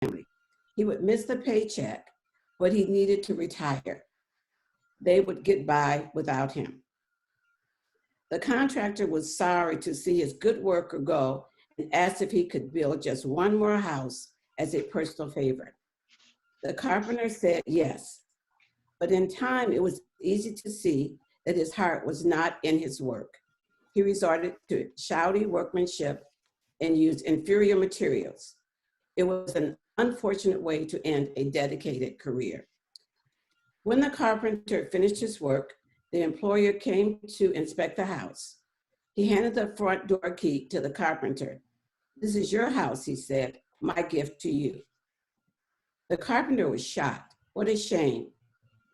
family. He would miss the paycheck, but he needed to retire. They would get by without him. The contractor was sorry to see his good worker go and asked if he could build just one more house as a personal favor. The carpenter said yes, but in time it was easy to see that his heart was not in his work. He resorted to shoddy workmanship and used inferior materials. It was an unfortunate way to end a dedicated career. When the carpenter finished his work, the employer came to inspect the house. He handed the front door key to the carpenter. "This is your house," he said, "my gift to you." The carpenter was shocked. What a shame.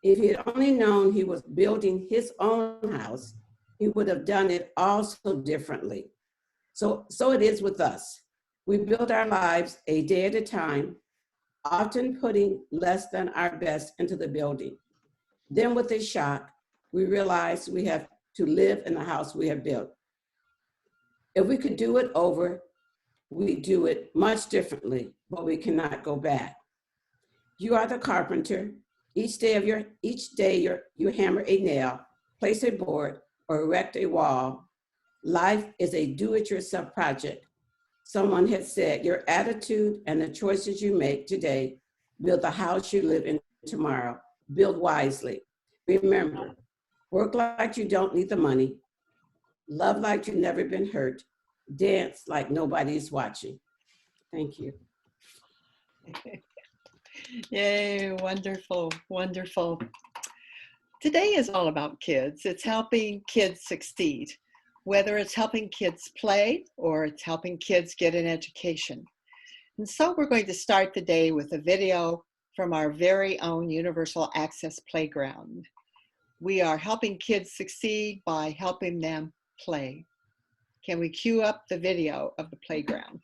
If he had only known he was building his own house, he would have done it all so differently. So it is with us. We build our lives a day at a time, often putting less than our best into the building. Then with a shock, we realize we have to live in the house we have built. If we could do it over, we do it much differently, but we cannot go back. You are the carpenter. Each day you hammer a nail, place a board, or erect a wall. Life is a do-it-yourself project. Someone had said, your attitude and the choices you make today build the house you live in tomorrow. Build wisely. Remember, work like you don't need the money. Love like you've never been hurt. Dance like nobody's watching. Thank you. Yay, wonderful, wonderful. Today is all about kids. It's helping kids succeed, whether it's helping kids play or it's helping kids get an education. And so we're going to start the day with a video from our very own Universal Access Playground. We are helping kids succeed by helping them play. Can we cue up the video of the playground?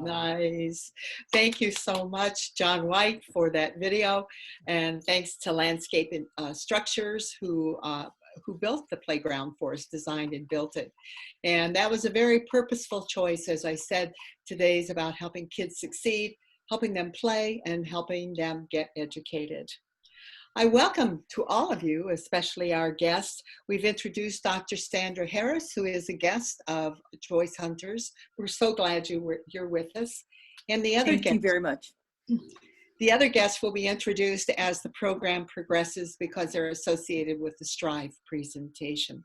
Nice. Thank you so much, John White, for that video. And thanks to Landscape Structures who built the playground for us, designed and built it. And that was a very purposeful choice. As I said, today's about helping kids succeed, helping them play, and helping them get educated. I welcome to all of you, especially our guests. We've introduced Dr. Sandra Harris, who is a guest of Joyce Hunters. We're so glad you're with us. And the other Thank you very much. The other guests will be introduced as the program progresses because they're associated with the Strive presentation.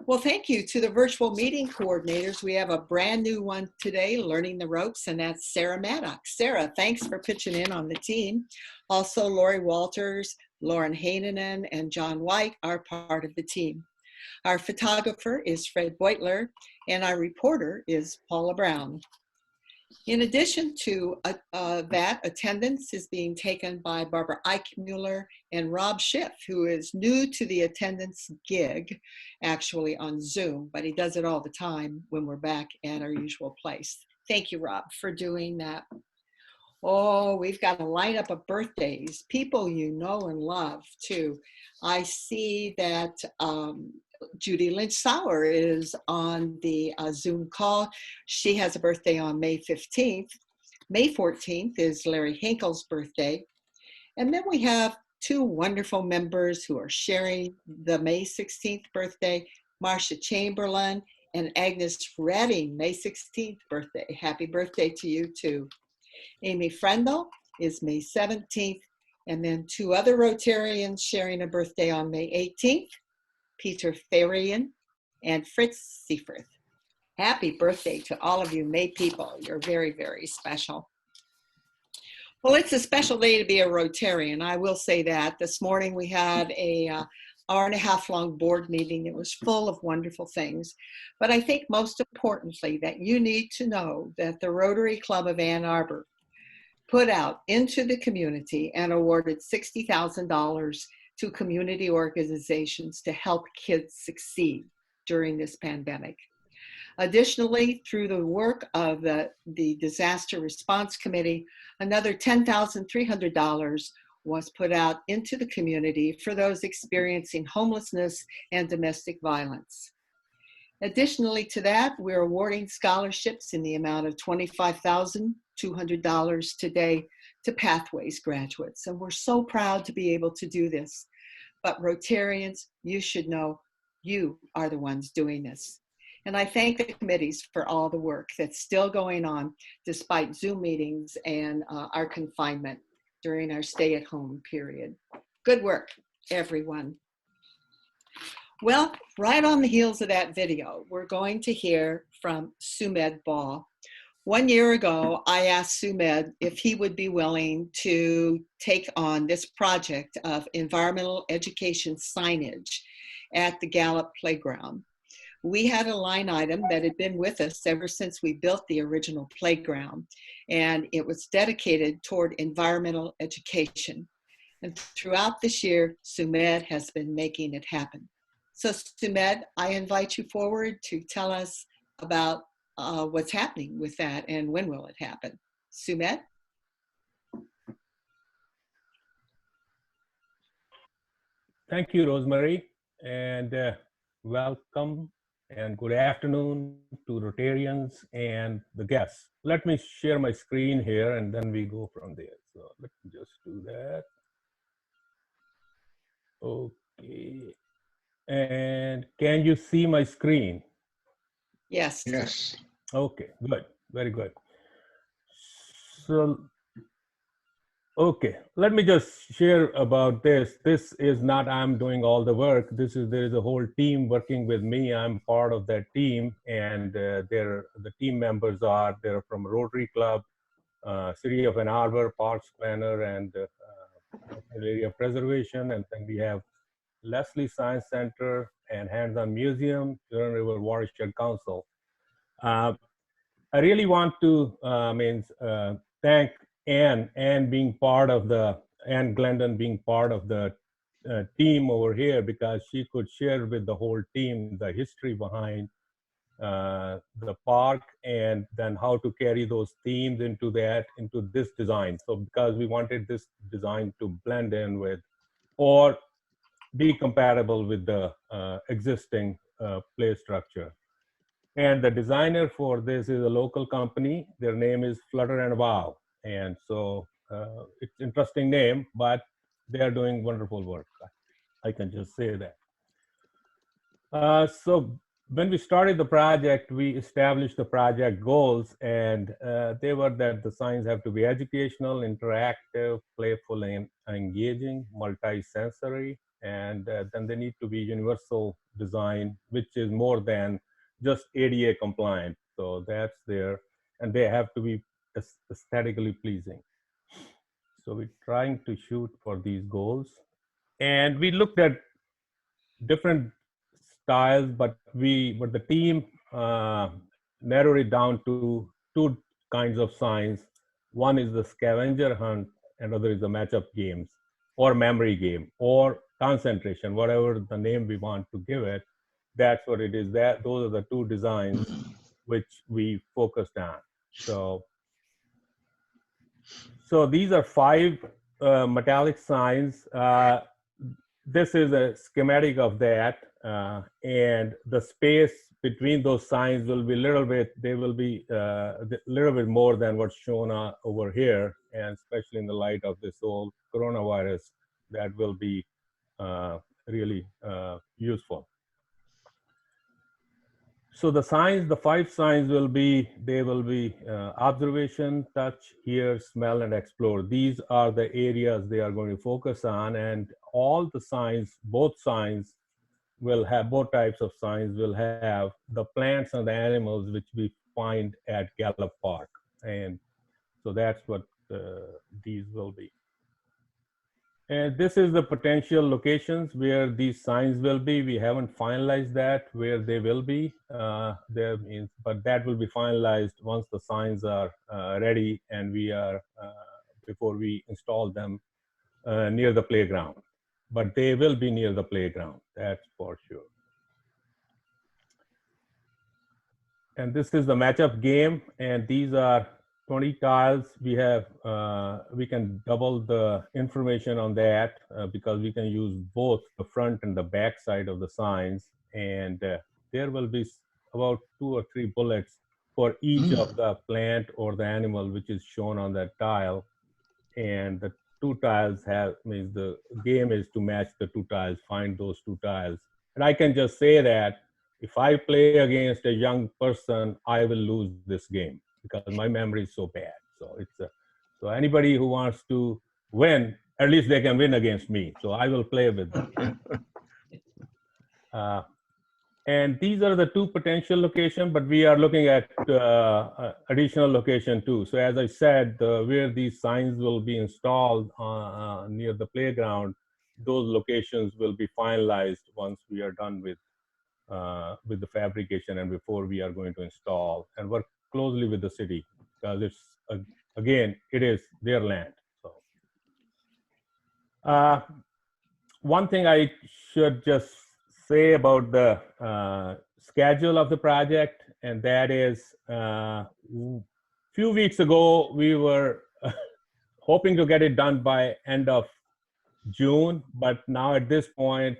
Well, thank you to the virtual meeting coordinators. We have a brand new one today, learning the ropes, and that's Sarah Maddox. Sarah, thanks for pitching in on the team. Also, Lori Walters, Lauren Hainanen, and John White are part of the team. Our photographer is Fred Beutler, and our reporter is Paula Brown. In addition to that, attendance is being taken by Barbara Eichmuller and Rob Schiff, who is new to the attendance gig, actually on Zoom, but he does it all the time when we're back at our usual place. Thank you, Rob, for doing that. Oh, we've got a lineup of birthdays, people you know and love too. I see that Judy Lynch Sauer is on the Zoom call. She has a birthday on May 15th. May 14th is Larry Hinkle's birthday. And then we have two wonderful members who are sharing the May 16th birthday, Marcia Chamberlain and Agnes Redding, May 16th birthday. Happy birthday to you too. Amy Frendel is May 17th, and then two other Rotarians sharing a birthday on May 18th, Peter Farian and Fritz Seifert. Happy birthday to all of you May people. You're very, very special. Well, it's a special day to be a Rotarian. I will say that. This morning we had a hour-and-a-half long board meeting. It was full of wonderful things. But I think most importantly that you need to know that the Rotary Club of Ann Arbor put out into the community and awarded $60,000 to community organizations to help kids succeed during this pandemic. Additionally, through the work of the Disaster Response Committee, another $10,300 was put out into the community for those experiencing homelessness and domestic violence. Additionally to that, we're awarding scholarships in the amount of $25,200 today to Pathways graduates. And we're so proud to be able to do this. But Rotarians, you should know you are the ones doing this. And I thank the committees for all the work that's still going on despite Zoom meetings and our confinement during our stay-at-home period. Good work, everyone. Well, right on the heels of that video, we're going to hear from Sumed Ball. 1 year ago, I asked Sumed if he would be willing to take on this project of environmental education signage at the Gallup Playground. We had a line item that had been with us ever since we built the original playground, and it was dedicated toward environmental education. And throughout this year, Sumed has been making it happen. So Sumed, I invite you forward to tell us about what's happening with that and when will it happen. Sumed? Thank you, Rosemary, and welcome and good afternoon to Rotarians and the guests. Let me share my screen here and then we go from there. So let me just do that. Okay. And can you see my screen? Yes. Yes. Okay, good, very good. So, okay, let me just share about this. This is not I'm doing all the work. There is a whole team working with me. I'm part of that team, and the team members they're from Rotary Club, City of Ann Arbor, Parks Planner, and Area Preservation, and then we have Leslie Science Center and Hands-On Museum, Huron River Watershed Council. I really want to thank Ann being part of Ann Glendon being part of the team over here, because she could share with the whole team the history behind the park and then how to carry those themes into this design. So because we wanted this design to blend in with or be compatible with the existing play structure. And the designer for this is a local company. Their name is Flutter and Wow. And so it's an interesting name, but they are doing wonderful work. I can just say that. So when we started the project, we established the project goals, and they were that the signs have to be educational, interactive, playful, and engaging, multi-sensory, and then they need to be universal design, which is more than just ADA compliant. So that's there, and they have to be aesthetically pleasing. So we're trying to shoot for these goals, and we looked at different styles, but the team narrowed it down to two kinds of signs. One is the scavenger hunt, and other is the matchup games, or memory game, or concentration, whatever the name we want to give it. That's what it is. Those are the two designs which we focused on. So So these are 5 metallic signs. This is a schematic of that, and the space between those signs will be they will be a little bit more than what's shown over here, and especially in the light of this whole coronavirus, that will be really useful. So the signs, the 5 signs will be, observation, touch, hear, smell, and explore. These are the areas they are going to focus on, and all the signs, both signs will have, both types of signs will have the plants and the animals which we find at Gallup Park. And so that's what these will be. And this is the potential locations where these signs will be. We haven't finalized that, where they will be, but that will be finalized once the signs are ready and we are, before we install them near the playground. But they will be near the playground, that's for sure. And this is the matchup game, and these are 20 tiles. We have, we can double the information on that because we can use both the front and the back side of the signs. And there will be about 2 or 3 bullets for each of the plant or the animal which is shown on that tile. And the 2 tiles means the game is to match the 2 tiles, find those 2 tiles. And I can just say that if I play against a young person, I will lose this game because my memory is so bad. So it's so anybody who wants to win, at least they can win against me. So I will play with them. And these are the 2 potential locations, but we are looking at additional location too. So as I said, where these signs will be installed near the playground, those locations will be finalized once we are done with the fabrication and before we are going to install, and work closely with the city because it's, again, it is their land. So one thing I should just say about the schedule of the project, and that is few weeks ago we were hoping to get it done by end of June, but now at this point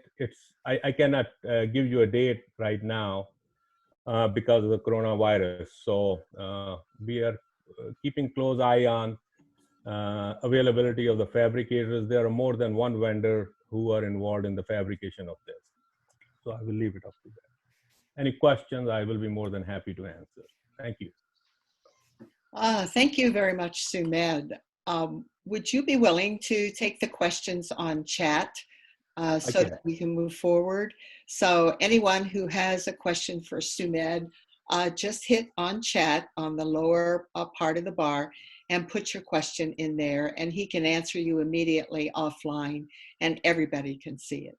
I cannot give you a date right now because of the coronavirus. So we are keeping close eye on availability of the fabricators. There are more than one vendor who are involved in the fabrication of this. So I will leave it up to them. Any questions, I will be more than happy to answer. Thank you. Thank you very much, Sumed. Would you be willing to take the questions on chat so that we can move forward? So anyone who has a question for Sumed, just hit on chat on the lower part of the bar and put your question in there, and he can answer you immediately offline and everybody can see it.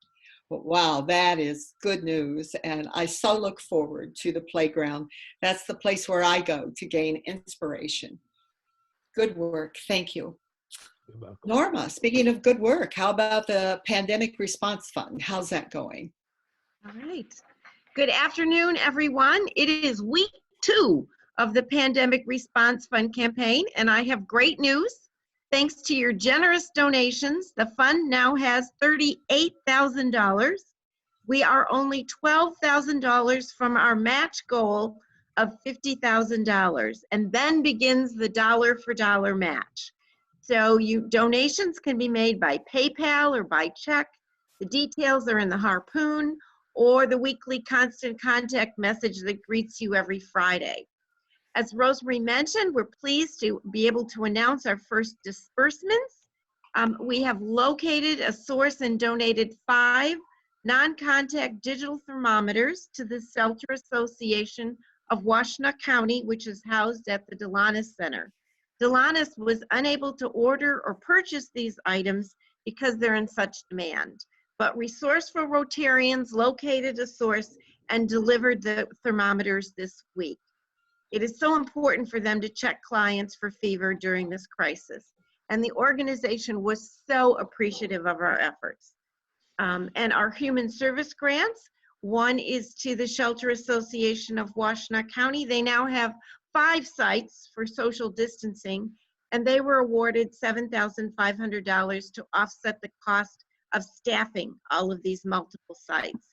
But wow, that is good news. And I so look forward to the playground. That's the place where I go to gain inspiration. Good work. Thank you. Norma, speaking of good work, how about the Pandemic Response Fund? How's that going? All right. Good afternoon, everyone. It is week 2 of the Pandemic Response Fund campaign, and I have great news. Thanks to your generous donations, the fund now has $38,000. We are only $12,000 from our match goal of $50,000, and then begins the dollar for dollar match. So donations can be made by PayPal or by check. The details are in the Harpoon or the weekly constant contact message that greets you every Friday. As Rosemary mentioned, we're pleased to be able to announce our first disbursements. We have located a source and donated 5 non-contact digital thermometers to the Shelter Association of Washtenaw County, which is housed at the Delanus Center. Delanus was unable to order or purchase these items because they're in such demand, but resourceful Rotarians located a source and delivered the thermometers this week. It is so important for them to check clients for fever during this crisis, and the organization was so appreciative of our efforts. And our human service grants, one is to the Shelter Association of Washtenaw County. They now have 5 sites for social distancing, and they were awarded $7,500 to offset the cost of staffing all of these multiple sites.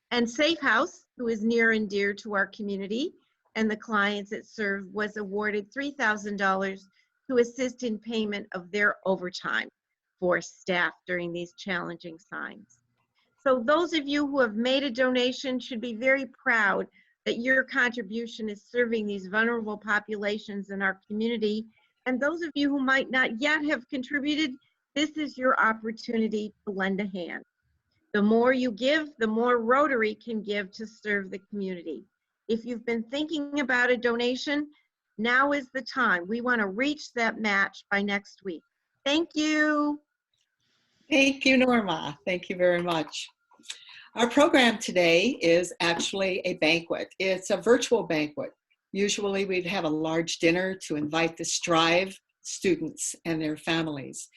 And Safe House, who is near and dear to our community and the clients it served, was awarded $3,000 to assist in payment of their overtime for staff during these challenging times. So those of you who have made a donation should be very proud that your contribution is serving these vulnerable populations in our community. And those of you who might not yet have contributed, this is your opportunity to lend a hand. The more you give, the more Rotary can give to serve the community. If you've been thinking about a donation, now is the time. We want to reach that match by next week. Thank you. Thank you, Norma. Thank you very much. Our program today is actually a banquet. It's a virtual banquet. Usually we'd have a large dinner to invite the Strive students and their families.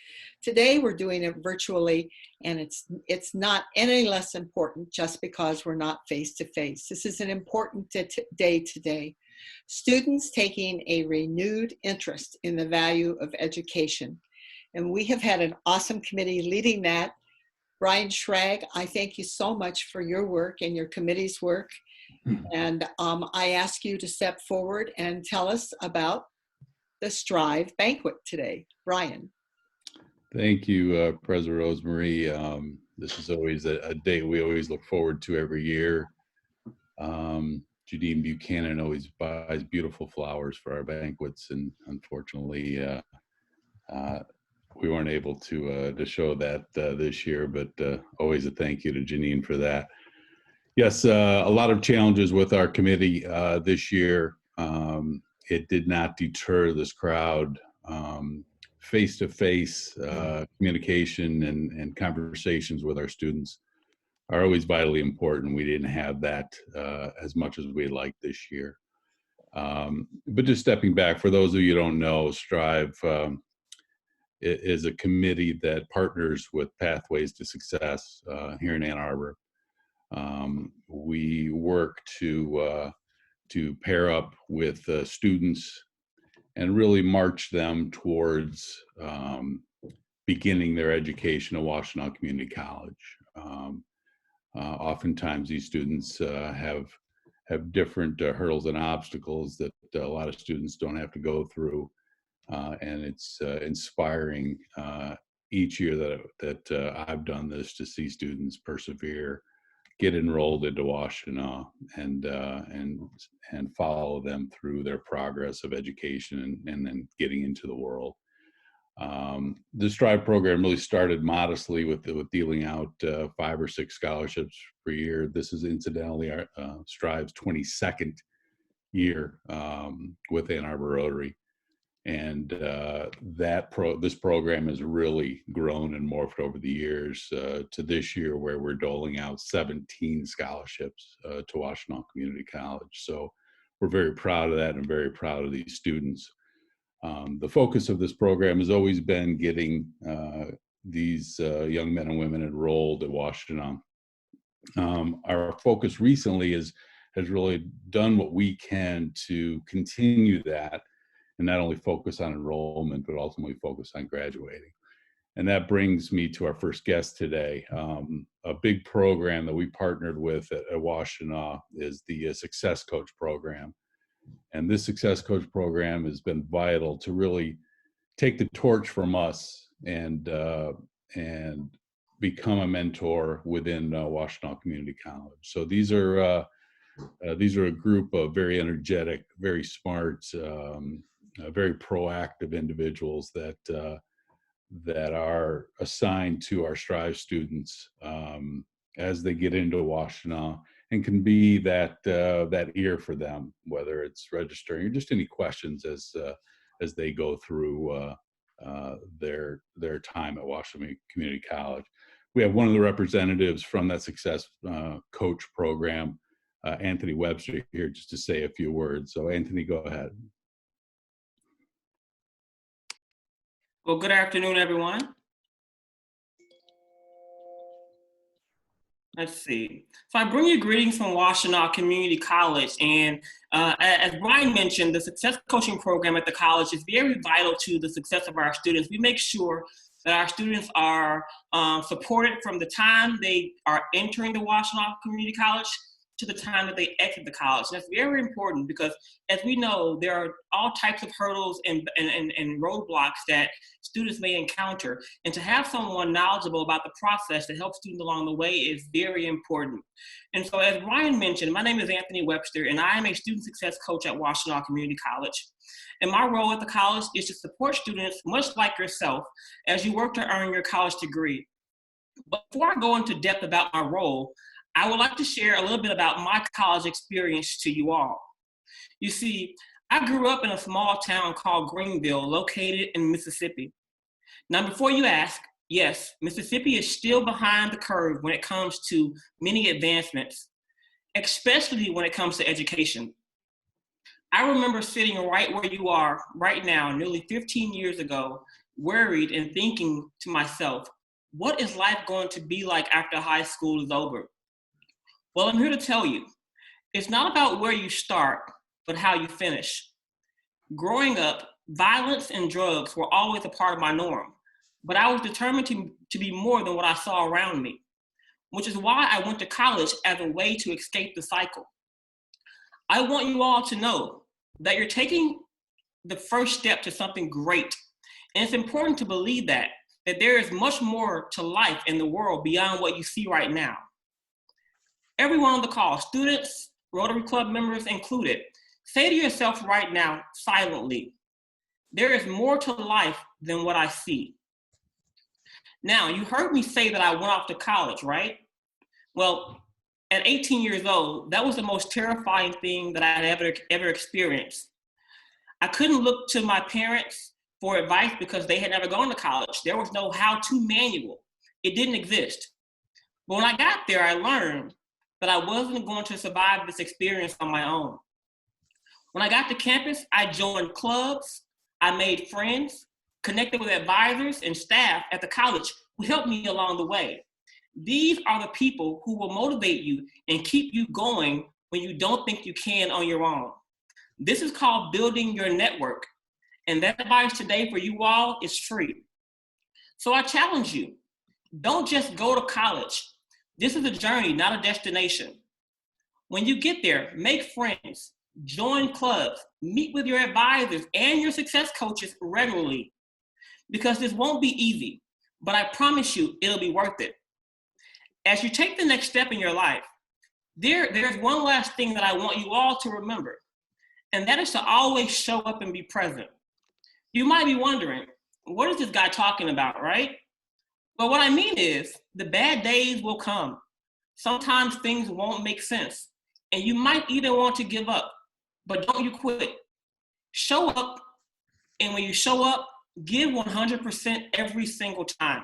Today we're doing it virtually, and it's not any less important just because we're not face-to-face. This is an important day today. Students taking a renewed interest in the value of education. And we have had an awesome committee leading that. Brian Schrag, I thank you so much for your work and your committee's work. And I ask you to step forward and tell us about the Strive banquet today. Brian. Thank you, President Rosemarie. This is always a day we always look forward to every year. Janine Buchanan always buys beautiful flowers for our banquets, and unfortunately, we weren't able to show that this year, but always a thank you to Janine for that. Yes, a lot of challenges with our committee this year. It did not deter this crowd. Face-to-face communication and conversations with our students are always vitally important. We didn't have that as much as we'd like this year. But just stepping back, for those of you who don't know, Strive is a committee that partners with Pathways to Success here in Ann Arbor. We work to pair up with students and really march them towards beginning their education at Washtenaw Community College. Oftentimes these students have different hurdles and obstacles that a lot of students don't have to go through. And it's inspiring each year that I've done this to see students persevere, get enrolled into Washtenaw, and follow them through their progress of education and then getting into the world. The Strive program really started modestly with dealing out 5 or 6 scholarships per year. This is incidentally our Strive's 22nd year with Ann Arbor Rotary. And this program has really grown and morphed over the years to this year, where we're doling out 17 scholarships to Washtenaw Community College. So we're very proud of that and very proud of these students. The focus of this program has always been getting these young men and women enrolled at Washtenaw. Our focus recently has really done what we can to continue that, and not only focus on enrollment, but ultimately focus on graduating. And that brings me to our first guest today. A big program that we partnered with at Washtenaw is the Success Coach program. And this Success Coach program has been vital to really take the torch from us and become a mentor within Washtenaw Community College. So these are a group of very energetic, very smart, very proactive individuals that are assigned to our Strive students as they get into Washtenaw, and can be that ear for them, whether it's registering or just any questions as they go through their time at Washtenaw Community College. We have one of the representatives from that Success Coach program, Anthony Webster, here just to say a few words. So Anthony, go ahead. Well, good afternoon, everyone. Let's see. So I bring you greetings from Washtenaw Community College. And as Brian mentioned, the success coaching program at the college is very vital to the success of our students. We make sure that our students are supported from the time they are entering the Washtenaw Community College to the time that they exit the college. And that's very important because, as we know, there are all types of hurdles and roadblocks that students may encounter. And to have someone knowledgeable about the process to help students along the way is very important. And so, as Ryan mentioned, my name is Anthony Webster, and I am a student success coach at Washtenaw Community College. And my role at the college is to support students, much like yourself, as you work to earn your college degree. But before I go into depth about my role, I would like to share a little bit about my college experience to you all. You see, I grew up in a small town called Greenville, located in Mississippi. Now, before you ask, yes, Mississippi is still behind the curve when it comes to many advancements, especially when it comes to education. I remember sitting right where you are right now, nearly 15 years ago, worried and thinking to myself, what is life going to be like after high school is over? Well, I'm here to tell you, it's not about where you start, but how you finish. Growing up, violence and drugs were always a part of my norm, but I was determined to be more than what I saw around me, which is why I went to college as a way to escape the cycle. I want you all to know that you're taking the first step to something great. And it's important to believe that there is much more to life in the world beyond what you see right now. Everyone on the call, students, Rotary Club members included, say to yourself right now, silently, there is more to life than what I see. Now, you heard me say that I went off to college, right? Well, at 18 years old, that was the most terrifying thing that I had ever experienced. I couldn't look to my parents for advice because they had never gone to college. There was no how-to manual. It didn't exist. But when I got there, I learned that I wasn't going to survive this experience on my own. When I got to campus, I joined clubs, I made friends, connected with advisors and staff at the college who helped me along the way. These are the people who will motivate you and keep you going when you don't think you can on your own. This is called building your network. And that advice today for you all is free. So I challenge you, don't just go to college. This is a journey, not a destination. When you get there, make friends, join clubs, meet with your advisors and your success coaches regularly, because this won't be easy, but I promise you it'll be worth it. As you take the next step in your life, there's one last thing that I want you all to remember, and that is to always show up and be present. You might be wondering, what is this guy talking about, right? But what I mean is, the bad days will come. Sometimes things won't make sense, and you might even want to give up, but don't you quit. Show up, and when you show up, give 100% every single time.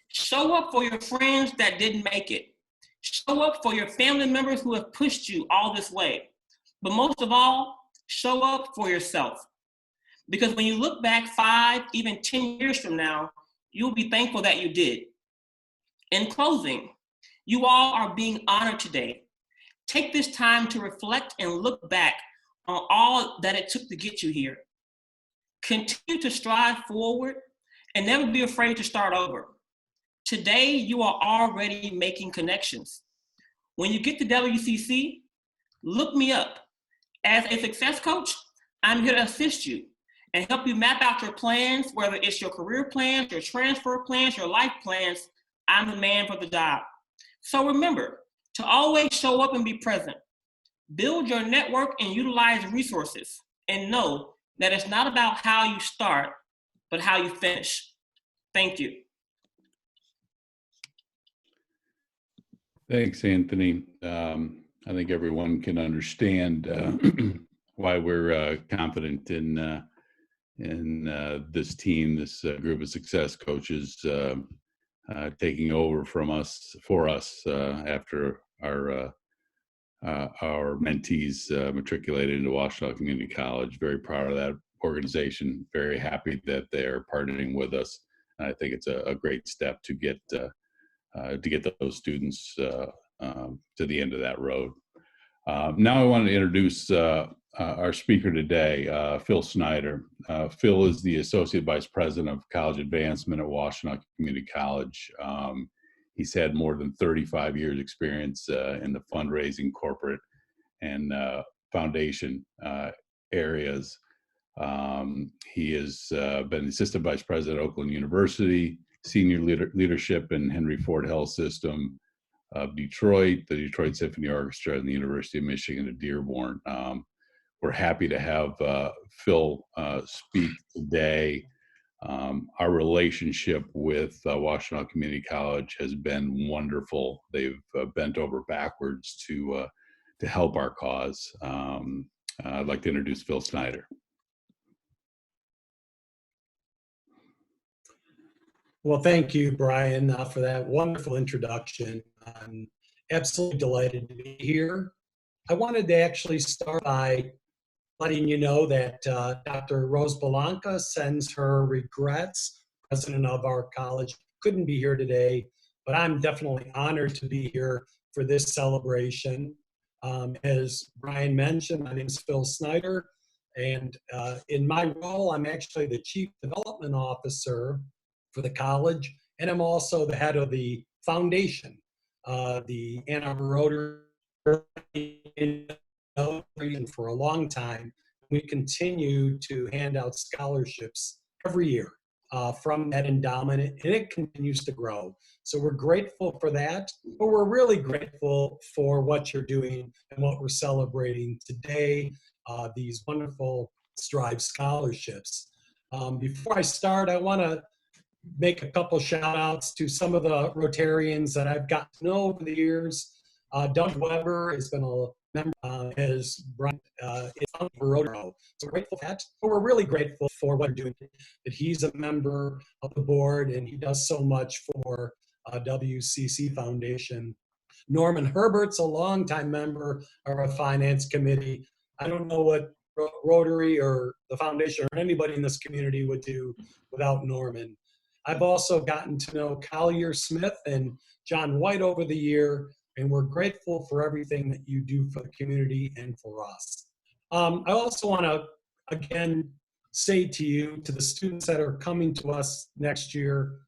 Show up for your friends that didn't make it. Show up for your family members who have pushed you all this way. But most of all, show up for yourself. Because when you look back 5, even 10 years from now, you'll be thankful that you did. In closing, you all are being honored today. Take this time to reflect and look back on all that it took to get you here. Continue to strive forward and never be afraid to start over. Today, you are already making connections. When you get to WCC, look me up. As a success coach, I'm here to assist you and help you map out your plans, whether it's your career plans, your transfer plans, your life plans. I'm the man for the job. So remember to always show up and be present. Build your network and utilize resources, and know that it's not about how you start, but how you finish. Thank you. Thanks, Anthony. I think everyone can understand why we're confident in this team, this group of success coaches taking over for us after our mentees matriculated into Washtenaw Community College. Very proud of that organization. Very happy that they're partnering with us. And I think it's a great step to get to get those students to the end of that road. Now I want to introduce our speaker today, Phil Snyder. Phil is the Associate Vice President of College Advancement at Washtenaw Community College. He's had more than 35 years experience in the fundraising, corporate, and foundation areas. He has been Assistant Vice President at Oakland University, Senior Leadership in Henry Ford Health System of Detroit, the Detroit Symphony Orchestra, and the University of Michigan at Dearborn. We're happy to have Phil speak today. Our relationship with Washtenaw Community College has been wonderful. They've bent over backwards to help our cause. I'd like to introduce Phil Snyder. Well, thank you, Brian, for that wonderful introduction. I'm absolutely delighted to be here. I wanted to actually start by letting you know that Dr. Rose Belanca sends her regrets. President of our college couldn't be here today, but I'm definitely honored to be here for this celebration. As Brian mentioned, my name is Phil Snyder, and in my role, I'm actually the Chief Development Officer for the college, and I'm also the head of the foundation, the Ann Arbor Rotary. For a long time, we continue to hand out scholarships every year from that endowment, and it continues to grow. So we're grateful for that, but we're really grateful for what you're doing and what we're celebrating today, these wonderful Strive scholarships. Before I start, I want to make a couple shout outs to some of the Rotarians that I've got to know over the years. Doug Weber has been a member, as Brian is on Rotary. So we're grateful for that. But we're really grateful for what you're doing, that he's a member of the board and he does so much for WCC Foundation. Norman Herbert's a longtime member of our finance committee. I don't know what Rotary or the foundation or anybody in this community would do without Norman. I've also gotten to know Collier Smith and John White over the year, and we're grateful for everything that you do for the community and for us. I also want to, again, say to you, to the students that are coming to us next year,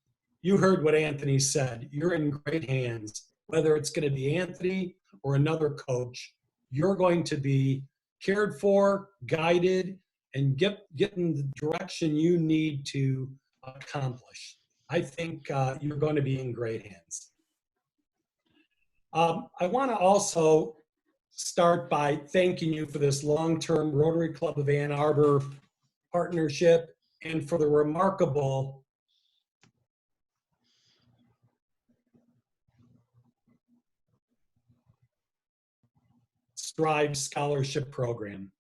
you heard what Anthony said. You're in great hands. Whether it's going to be Anthony or another coach, you're going to be cared for, guided, and get in the direction you need to accomplish. I think you're going to be in great hands. I want to also start by thanking you for this long-term Rotary Club of Ann Arbor partnership and for the remarkable Strive Scholarship Program.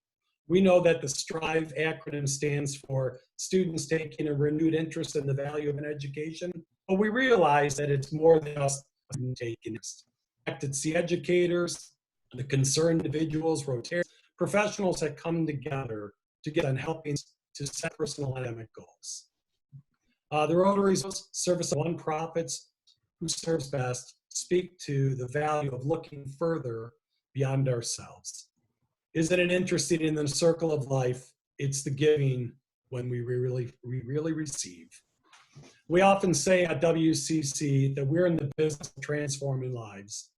We know that the STRIVE acronym stands for Students Taking a Renewed Interest in the Value of an Education, but we realize that it's more than just taking it. It's the educators, the concerned individuals, Rotarians, professionals that come together to get on helping to set personal academic goals. The Rotary Service of nonprofits who serves best speak to the value of looking further beyond ourselves. Isn't it interesting in the circle of life, it's the giving when we really receive. We often say at WCC that we're in the business of transforming lives.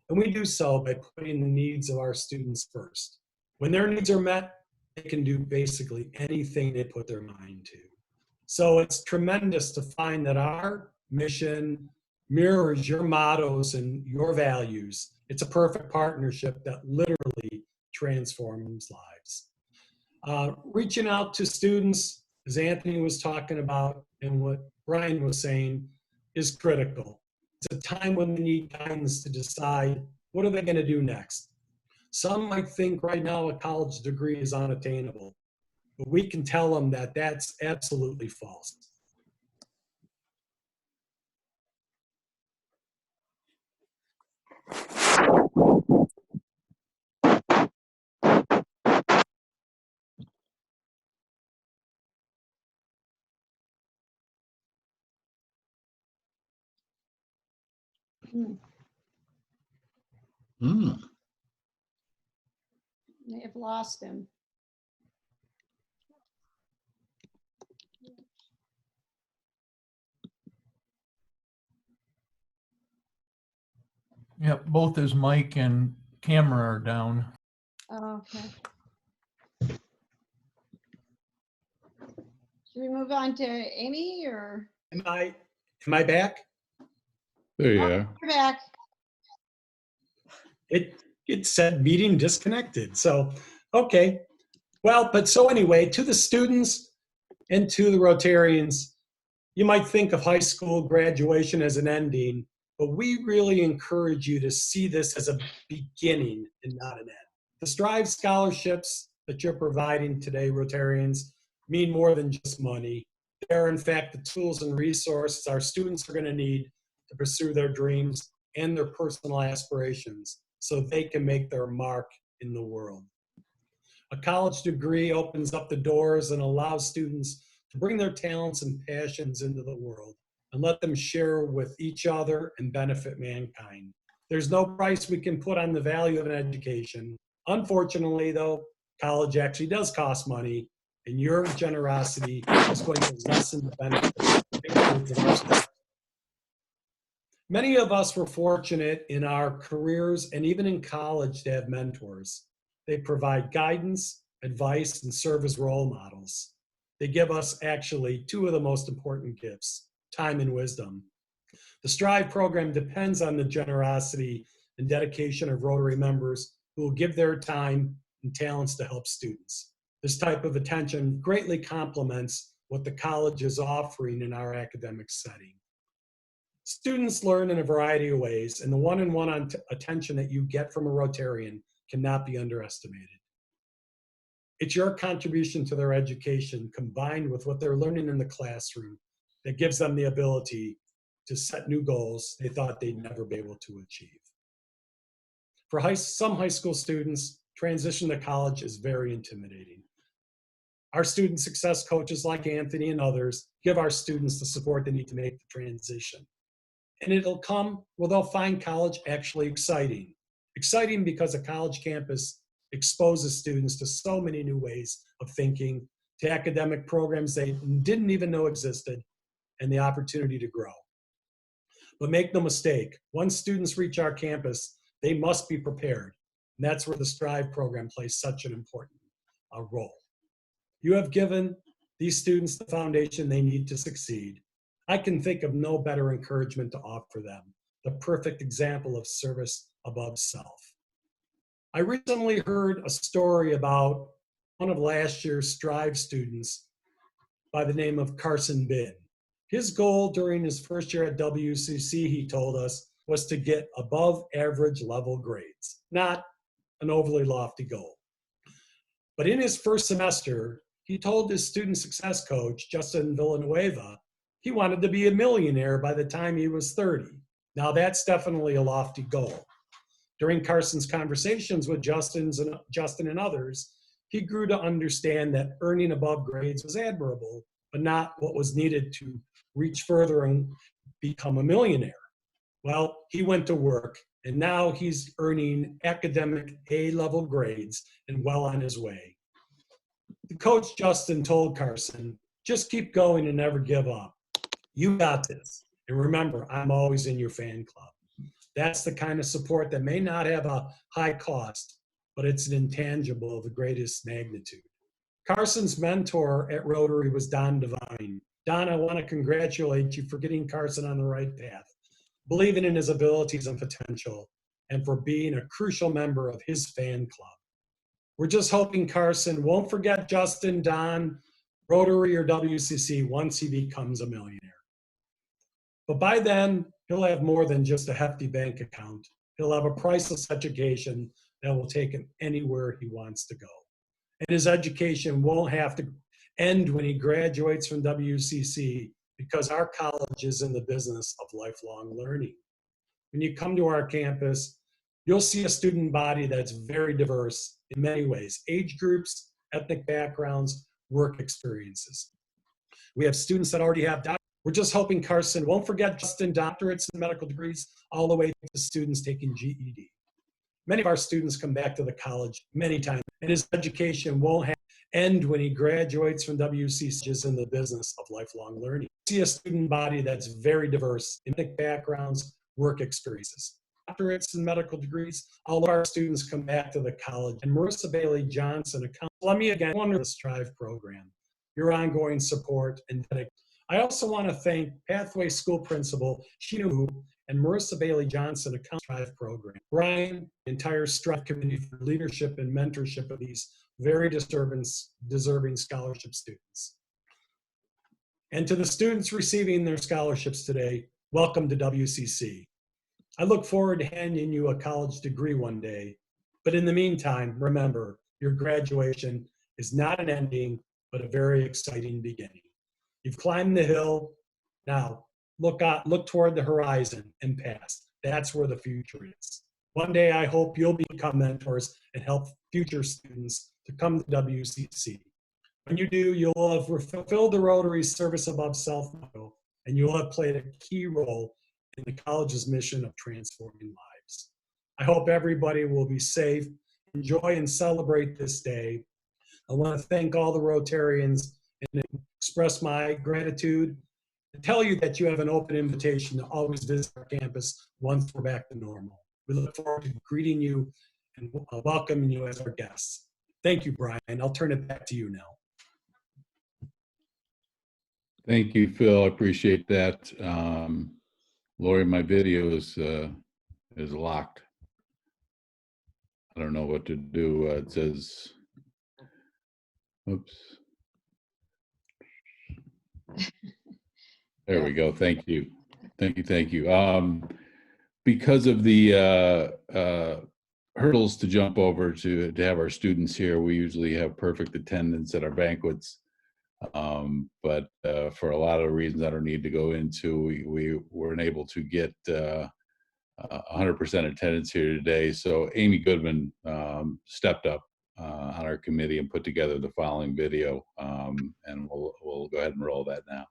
And we do so by putting the needs of our students first. When their needs are met, they can do basically anything they put their mind to. So it's tremendous to find that our mission mirrors your mottos and your values. It's a perfect partnership that literally transforms lives. Reaching out to students, as Anthony was talking about and what Brian was saying, is critical. It's a time when they need guidance to decide what are they going to do next. Some might think right now a college degree is unattainable, but we can tell them that that's absolutely false. Hmm. They have lost him. Yep, both his mic and camera are down. Oh, okay. Should we move on to Amy or? Am I back? There you Oh, are. you're back. It said meeting disconnected. So, okay. Well, but so anyway, to the students and to the Rotarians, you might think of high school graduation as an ending, but we really encourage you to see this as a beginning and not an end. The Strive scholarships that you're providing today, Rotarians, mean more than just money. They're, in fact, the tools and resources our students are going to need to pursue their dreams and their personal aspirations so they can make their mark in the world. A college degree opens up the doors and allows students to bring their talents and passions into the world and let them share with each other and benefit mankind. There's no price we can put on the value of an education. Unfortunately, though, college actually does cost money, and your generosity is going to lessen the benefits of our staff. Many of us were fortunate in our careers and even in college to have mentors. They provide guidance, advice, and serve as role models. They give us actually two of the most important gifts, time and wisdom. The Strive program depends on the generosity and dedication of Rotary members who will give their time and talents to help students. This type of attention greatly complements what the college is offering in our academic setting. Students learn in a variety of ways, and the one-on-one attention that you get from a Rotarian cannot be underestimated. It's your contribution to their education combined with what they're learning in the classroom that gives them the ability to set new goals they thought they'd never be able to achieve. For some high school students, transition to college is very intimidating. Our student success coaches like Anthony and others give our students the support they need to make the transition. And it'll come where they'll find college actually exciting. Exciting because a college campus exposes students to so many new ways of thinking, to academic programs they didn't even know existed, and the opportunity to grow. But make no mistake, once students reach our campus, they must be prepared. And that's where the Strive program plays such an important role. You have given these students the foundation they need to succeed. I can think of no better encouragement to offer them, the perfect example of service above self. I recently heard a story about one of last year's Strive students by the name of Carson Bin. His goal during his first year at WCC, he told us, was to get above average level grades, not an overly lofty goal. But in his first semester, he told his student success coach, Justin Villanueva, he wanted to be a millionaire by the time he was 30. Now that's definitely a lofty goal. During Carson's conversations with Justin and others, he grew to understand that earning above grades was admirable, but not what was needed to reach further and become a millionaire. Well, he went to work, and now he's earning academic A-level grades and well on his way. The coach, Justin, told Carson, just keep going and never give up. You got this. And remember, I'm always in your fan club. That's the kind of support that may not have a high cost, but it's an intangible of the greatest magnitude. Carson's mentor at Rotary was Don Devine. Don, I want to congratulate you for getting Carson on the right path, believing in his abilities and potential, and for being a crucial member of his fan club. We're just hoping Carson won't forget Justin, Don, Rotary, or WCC once he becomes a millionaire. But by then, he'll have more than just a hefty bank account. He'll have a priceless education that will take him anywhere he wants to go. And his education won't have to end when he graduates from WCC, because our college is in the business of lifelong learning. When you come to our campus, you'll see a student body that's very diverse in many ways: age groups, ethnic backgrounds, work experiences. We have students that already have We're just hoping Carson won't forget Justin doctorates and medical degrees all the way to students taking GED. Many of our students come back to the college many times, and his education won't end when he graduates from WCC is in the business of lifelong learning. We see a student body that's very diverse in backgrounds, work experiences. Doctorates and medical degrees, all of our students come back to the college. And Marissa Bailey Johnson, let me again wonder the Strive program, your ongoing support and dedication. I also want to thank Pathway School Principal Shinu and Marissa Bailey Johnson, a Strive program. Brian, the entire Strive committee for leadership and mentorship of these very deserving scholarship students. And to the students receiving their scholarships today, welcome to WCC. I look forward to handing you a college degree one day, but in the meantime, remember, your graduation is not an ending, but a very exciting beginning. You've climbed the hill, now look toward the horizon and past. That's where the future is. One day, I hope you'll become mentors and help future students to come to WCC. When you do, you'll have fulfilled the Rotary's service above self motto, and you'll have played a key role in the college's mission of transforming lives. I hope everybody will be safe, enjoy and celebrate this day. I want to thank all the Rotarians and express my gratitude and tell you that you have an open invitation to always visit our campus once we're back to normal. We look forward to greeting you and welcoming you as our guests. Thank you, Brian. I'll turn it back to you now. Thank you, Phil. I appreciate that. Lori, my video is locked. I don't know what to do. It says, oops. There we go. Thank you. Thank you. Because of the hurdles to jump over to have our students here, we usually have perfect attendance at our banquets. But for a lot of reasons I don't need to go into, we weren't able to get 100% attendance here today. So Amy Goodman stepped up on our committee and put together the following video, and we'll go ahead and roll that now.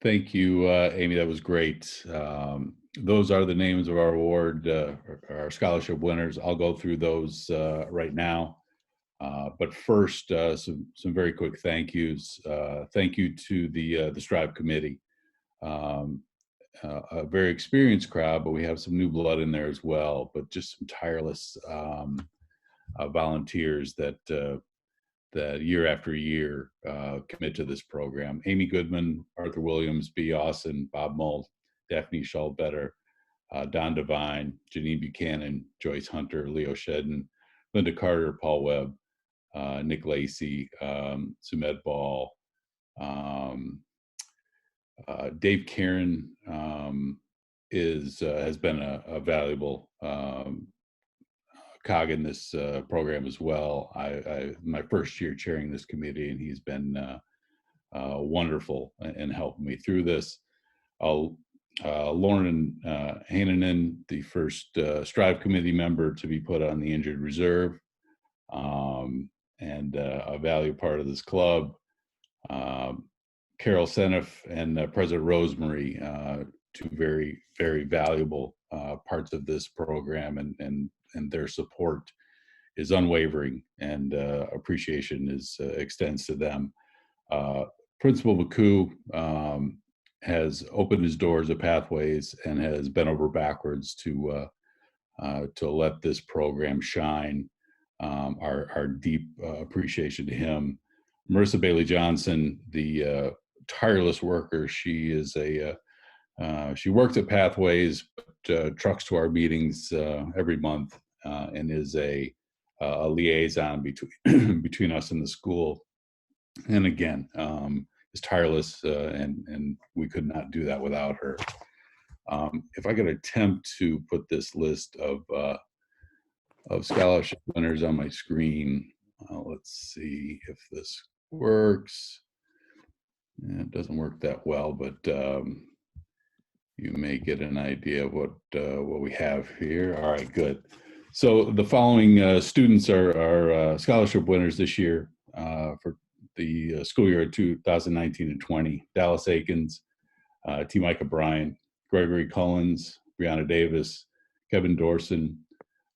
Thank you, Amy. That was great. Those are the names of our award, our scholarship winners. I'll go through those right now. But first, some very quick thank yous. Thank you to the Strive Committee. A very experienced crowd, but we have some new blood in there as well. But just some tireless volunteers that year after year commit to this program. Amy Goodman, Arthur Williams, B. Austin, Bob Mull, Daphne Schallbetter, Don Devine, Janine Buchanan, Joyce Hunter, Leo Shedden, Linda Carter, Paul Webb, Nick Lacey, Sumed Ball, Dave Karen has been a valuable cog in this program as well. My first year chairing this committee, and he's been wonderful in helping me through this. Lauren Hananen, the first Strive Committee member to be put on the injured reserve, and a valued part of this club. Carol Seneff and President Rosemary, two very, very valuable parts of this program, and their support is unwavering, and appreciation extends to them. Principal Baku has opened his doors of Pathways and has bent over backwards to let this program shine. Our deep appreciation to him. Marissa Bailey Johnson, the tireless worker. She is she works at Pathways, but trucks to our meetings every month, and is a liaison between us and the school. And again, is tireless, and we could not do that without her. If I could attempt to put this list of scholarship winners on my screen, let's see if this works. It doesn't work that well, but you may get an idea of what we have here. All right, good. So the following students are scholarship winners this year for the school year 2019 and 20. Dallas Akins, T. Micah Bryan, Gregory Cullens, Brianna Davis, Kevin Dorson,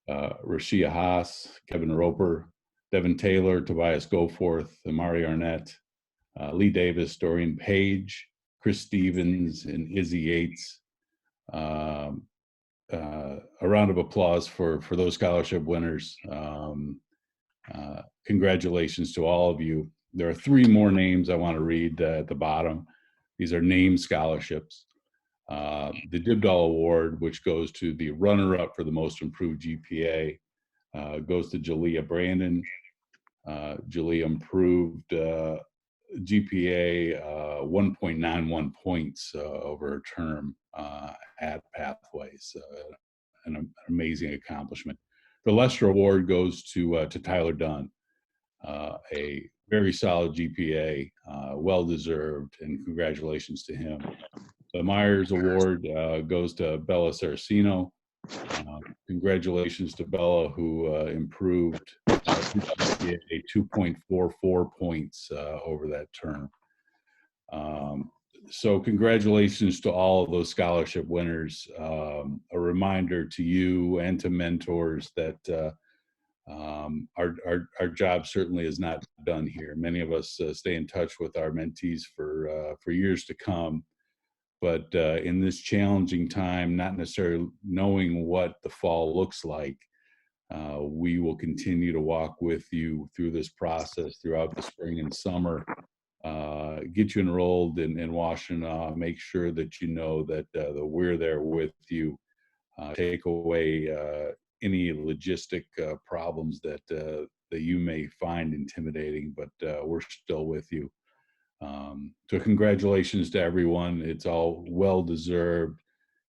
Rashia Haas, Kevin Roper, Devin Taylor, Tobias Goforth, Amari Arnett, Lee Davis, Dorian Page, Chris Stevens, and Izzy Yates. A round of applause for those scholarship winners. Congratulations to all of you. There are 3 more names I want to read at the bottom. These are named scholarships. The Dibdall Award, which goes to the runner-up for the most improved GPA, goes to Jalea Brandon. Jalea improved GPA 1.91 points over her term at Pathways. An amazing accomplishment. The Lester Award goes to Tyler Dunn. A very solid GPA, well-deserved, and congratulations to him. The Myers Award goes to Bella Saracino. Congratulations to Bella, who improved 2.44 points over that term. So congratulations to all of those scholarship winners. A reminder to you and to mentors that our job certainly is not done here. Many of us stay in touch with our mentees for years to come. But in this challenging time, not necessarily knowing what the fall looks like, we will continue to walk with you through this process throughout the spring and summer, get you enrolled in Washtenaw, make sure that you know that we're there with you, take away any logistic problems that you may find intimidating, but we're still with you. So congratulations to everyone. It's all well-deserved.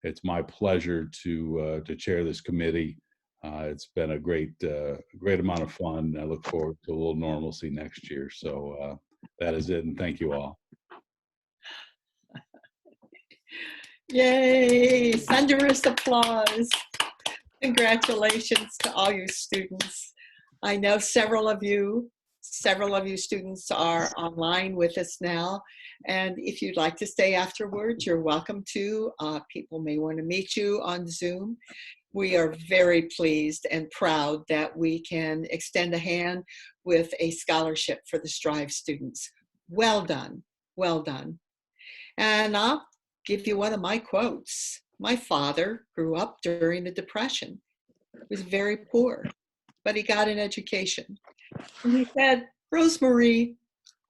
It's my pleasure to chair this committee. It's been a great amount of fun. I look forward to a little normalcy next year. So that is it, and thank you all. Yay, thunderous applause. Congratulations to all your students. I know several of you students are online with us now. And if you'd like to stay afterwards, you're welcome to. People may want to meet you on Zoom. We are very pleased and proud that we can extend a hand with a scholarship for the Strive students. Well done, well done. And I'll give you one of my quotes. My father grew up during the Depression. He was very poor, but he got an education. And he said, Rosemarie,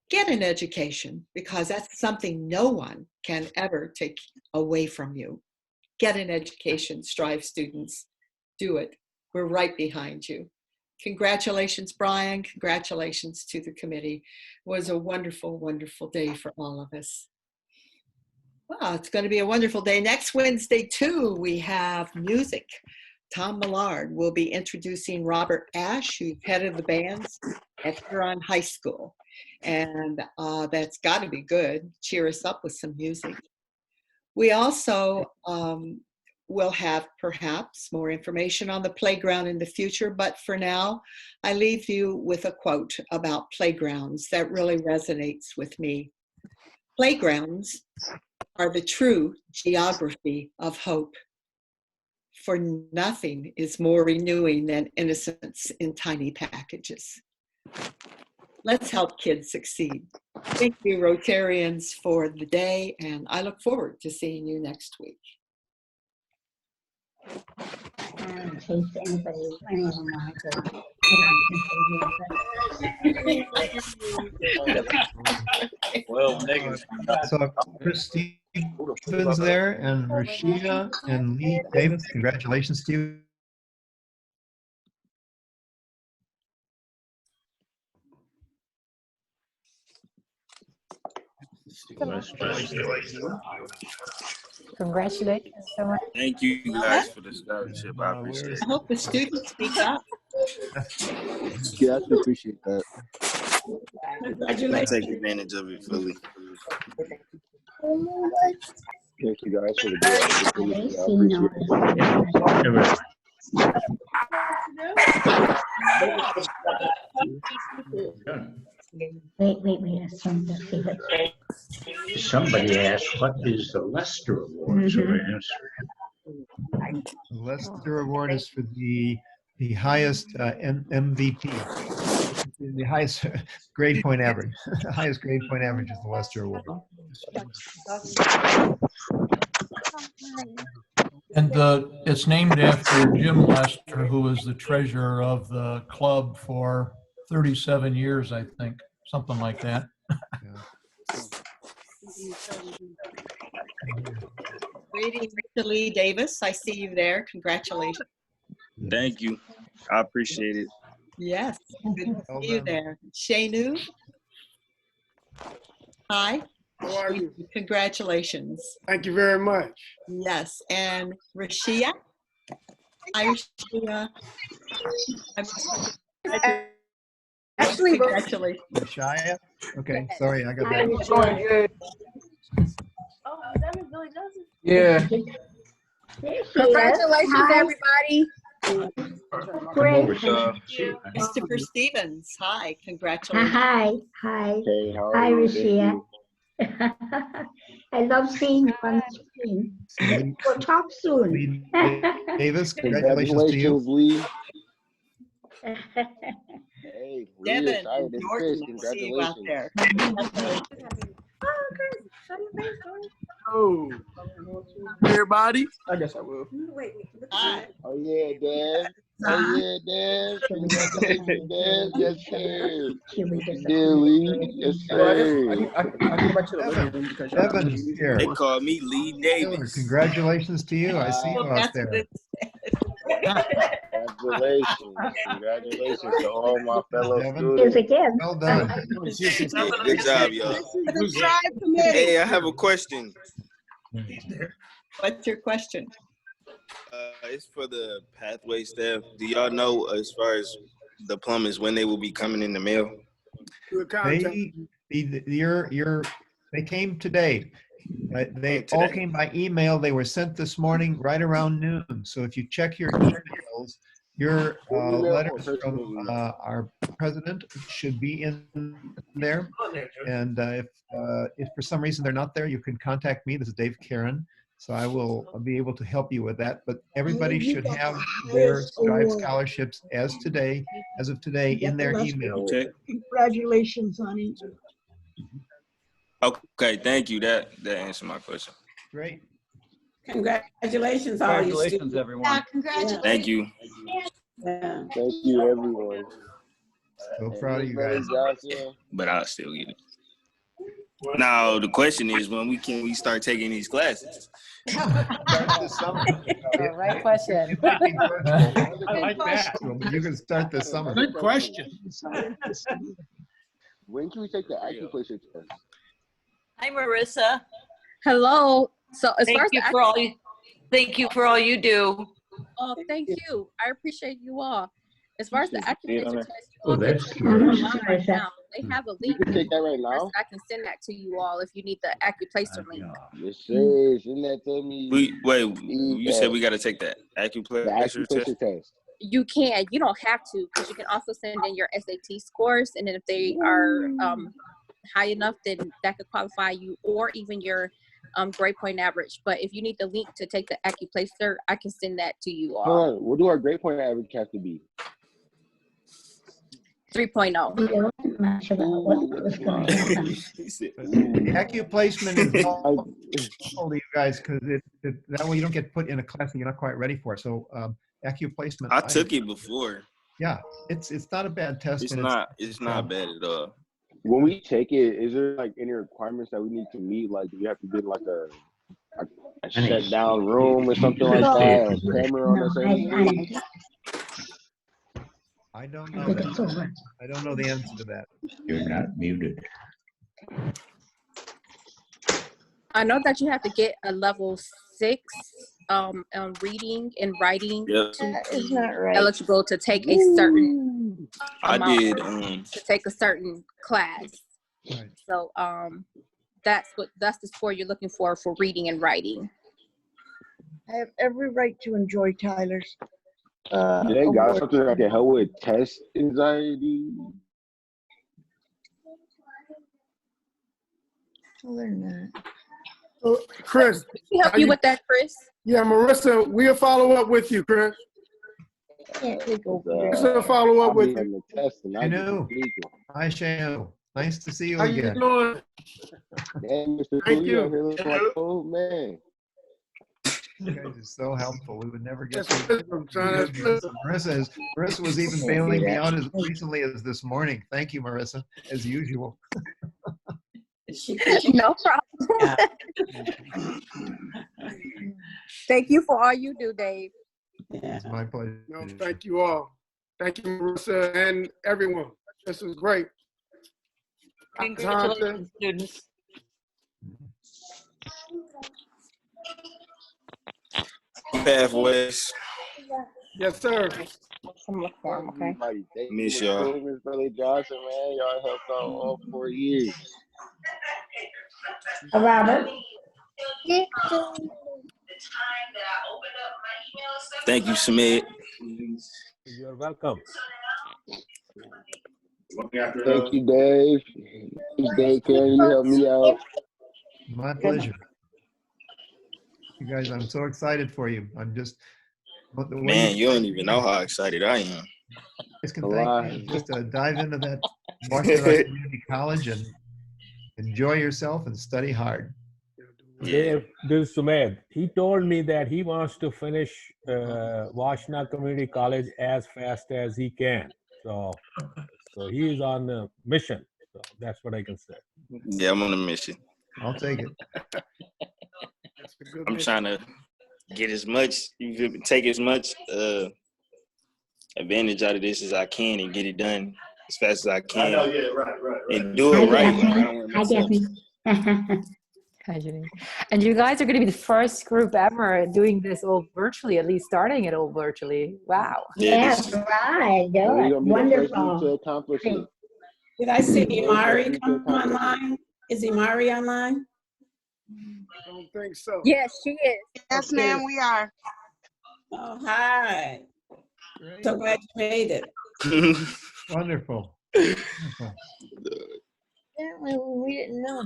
get an education, because that's something no one can ever take away from you. Get an education, Strive students. Do it. We're right behind you. Congratulations, Brian. Congratulations to the committee. It was a wonderful, wonderful day for all of us. Well, it's going to be a wonderful day. Next Wednesday, too, we have music. Tom Millard will be introducing Robert Ash, who's head of the bands at Huron High School. And that's got to be good. Cheer us up with some music. We also will have perhaps more information on the playground in the future, but for now, I leave you with a quote about playgrounds that really resonates with me. Playgrounds are the true geography of hope. For nothing is more renewing than innocence in tiny packages. Let's help kids succeed. Thank you, Rotarians, for the day, and I look forward to seeing you next week. Well, negative. So Chris Stevens there and Rashida and Lee Davis, congratulations to you. Congratulations so much. Thank you guys for the scholarship. I appreciate it. I hope the students speak up. Yeah, I appreciate that. I take advantage of it fully. Thank you guys for the I appreciate it. Wait. Somebody asked, what is the Lester Award? So I answer. The Lester Award is for the highest MVP, the highest grade point average. The highest grade point average is the Lester Award. And it's named after Jim Lester, who was the treasurer of the club for 37 years, I think, something like that. Greetings to Lee Davis. I see you there. Congratulations. Thank you. I appreciate it. Yes, good to see you there. Shanu. Hi. How are you? Congratulations. Thank you very much. Yes, and Rashia. Hi, Rashia. Actually, congratulations. Shia? Okay, sorry, I got that. It's going good. Oh, that really does it. Yeah. Congratulations, everybody. Great. Christopher Stevens. Hi, congratulations. Hi. Hey, how Hi, are you? Rashia. I love seeing you on the screen. We'll talk soon. Lee Davis, congratulations to you. Lee. Hey, Devin and Jordan, I see you out there. Oh, everybody. I guess I will. Hi. Oh yeah, Dad. Oh yeah, Dad. Congratulations, Dad. Yes, sir. Dilly. Yes, sir. I get back to the living room because Evan's here. They call me Lee Davis. Congratulations to you. I see you out there. Congratulations. Congratulations to all my fellow Here's students. again. Well done. Good job, y'all. Hey, I have a question. What's your question? It's for the pathway staff. Do y'all know as far as the plumbers when they will be coming in the mail? They came today. They all came by email. They were sent this morning right around noon. So if you check your emails, your letters from our president should be in there. And if for some reason they're not there, you can contact me. This is Dave Karen. So I will be able to help you with that, but everybody should have their Strive scholarships as of today in their email. Okay. Congratulations, honey. Okay, thank you. That answered my question. Great. Congratulations, all you Congratulations, students. everyone. Yeah, congratulations. Thank you. Yeah. Thank you, everyone. So proud of you guys. But I'll still get it. Now the question is, when can we start taking these classes? Start this summer. The right question. I like that. You can start this summer. Good question. When can we take the acupuncture test? Hi, Marissa. Hello. So as far as thank you for all you do. oh, thank you. I appreciate you all. As far as the acupuncture test, Oh, that's right now, they have a link. You can take that right now. I can send that to you all if you need the acuplacer link. Yes, sir. Send that to me. You said we got to take that acupuncture test? You can. You don't have to, because you can also send in your SAT scores, and then if they are high enough, then that could qualify you, or even your grade point average. But if you need the link to take the acuplacer, I can send that to you all. Hold on. What do our grade point average have to be? 3.0. The acuplacement is helpful to you guys because that way you don't get put in a class that you're not quite ready for. So acuplacement. I took it before. Yeah, it's not a bad test. It's not bad at all. When we take it, is there like any requirements that we need to meet? Like, do you have to be in like a shut down room or something like that? A camera on us? I don't know. I don't know the answer to that. You're not muted. I know that you have to get a level 6 reading and writing to be eligible to take a certain to take a certain class. Right. So that's the score you're looking for reading and writing. I have every right to enjoy Tyler's. They got something that can help with test anxiety. Well, they're not. So, Chris. Can we help you with that, Chris? Yeah, Marissa, we'll follow up with you, Chris. We'll follow up with you. Shanu. Hi, Shanu. Nice to see you How again. you doing? Thank you. Oh, man. You guys are so helpful. We would never get Marissa Marissa was even bailing me out as recently as this morning. Thank you, Marissa, as usual. No problem. Thank you for all you do, Dave. It's my pleasure. No, thank you all. Thank you, Marissa, and everyone. This was great. Congratulations, students. Pathways. Yes, sir. Okay. Miss y'all. Miss Billy Johnson, man. Y'all helped out all 4 years. Robert? Thank you, Smith. You're welcome. Thank you, Dave. Dave, can you help me out? My pleasure. You guys, I'm so excited for you. I'm just Man, you don't even know how excited I am. Just dive into that Washtenaw Community College and enjoy yourself and study hard. Dave, this is Sumedh. He told me that he wants to finish Washtenaw Community College as fast as he can. So he's on a mission. So that's what I can say. Yeah, I'm on a mission. I'll take it. I'm trying to get take as much advantage out of this as I can and get it done as fast as I can. And do it right. Hi, Daphne. Hi, Janine. And you guys are going to be the first group ever doing this all virtually, at least starting it all virtually. Wow. Yes, right. Wonderful. To accomplish it. Did I see Imari come online? Is Imari online? I don't think so. Yes, she is. Yes, ma'am, we are. Oh, hi. So glad you made it. Wonderful. We didn't know.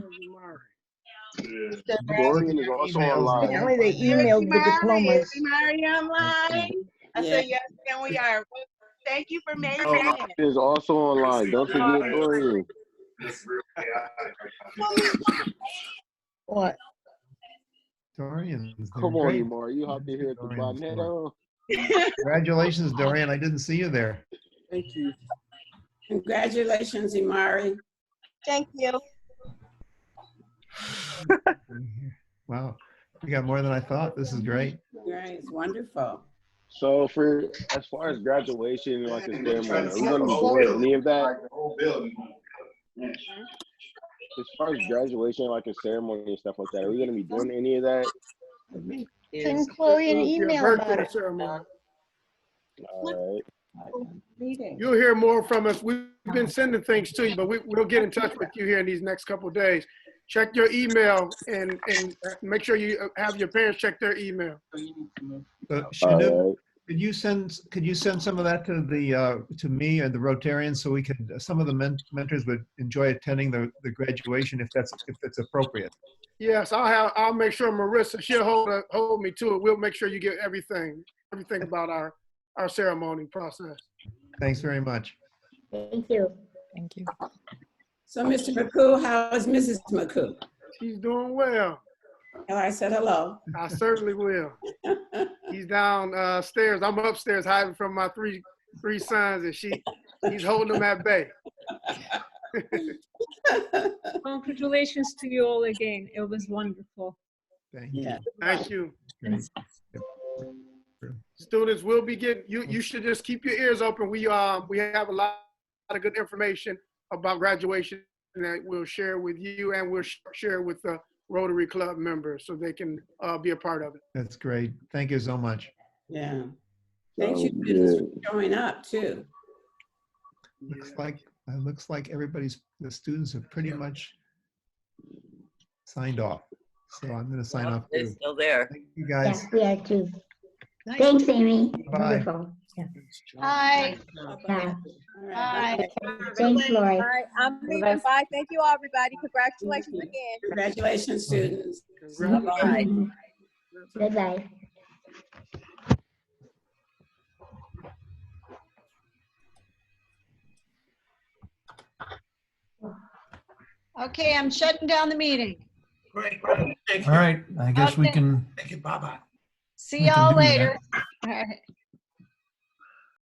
Dorian is also online. Apparently they emailed the diplomas. Mary online? I said, yes, and we are. Well, thank you for making Dorian it. is also online. Don't forget Dorian. What? Dorian. Come on, Imar. You hopped in here at the bottom. Head on. Congratulations, Dorian. I didn't see you there. Thank you. Congratulations, Imari. Thank you. Wow. We got more than I thought. This is great. Great, it's wonderful. So as far as graduation, like a ceremony, are we gonna be doing any of that? As far as graduation, like a ceremony and stuff like that, are we gonna be doing any of that? Send Chloe an email about it. Ceremony. All right. You'll hear more from us. We've been sending things to you, but we'll get in touch with you here in these next couple of days. Check your email and make sure you have your parents check their email. Shanu, could you send some of that to me and the Rotarians so we could some of the mentors would enjoy attending the graduation if that's appropriate. Yes, I'll make sure Marissa, she'll hold me to it. We'll make sure you get everything about our ceremony process. Thanks very much. Thank you. Thank you. So, Mr. McCoo, how is Mrs. McCoo? She's doing well. And I said hello. I certainly will. He's downstairs. I'm upstairs hiding from my three sons, and he's holding them at bay. Congratulations to you all again. It was wonderful. Thank you. Thank you. Students will be getting, you should just keep your ears open. We have a lot of good information about graduation that we'll share with you, and we'll share with the Rotary Club members so they can be a part of it. That's great. Thank you so much. Yeah. Thank you students for showing up too. Looks like the students have pretty much signed off. So I'm going to sign off They're too. still there. Thank you guys. Yes, we are too. Thanks, Amy. Bye. Wonderful. Yeah. Hi. Yeah. Hi. Thanks, Lori. All right, I'm leaving. Bye. Thank you, all, everybody. Congratulations again. Congratulations, students. Bye-bye. Bye-bye. Okay, I'm shutting down the meeting. Great. All right. I guess we can. See y'all do that. later. All right.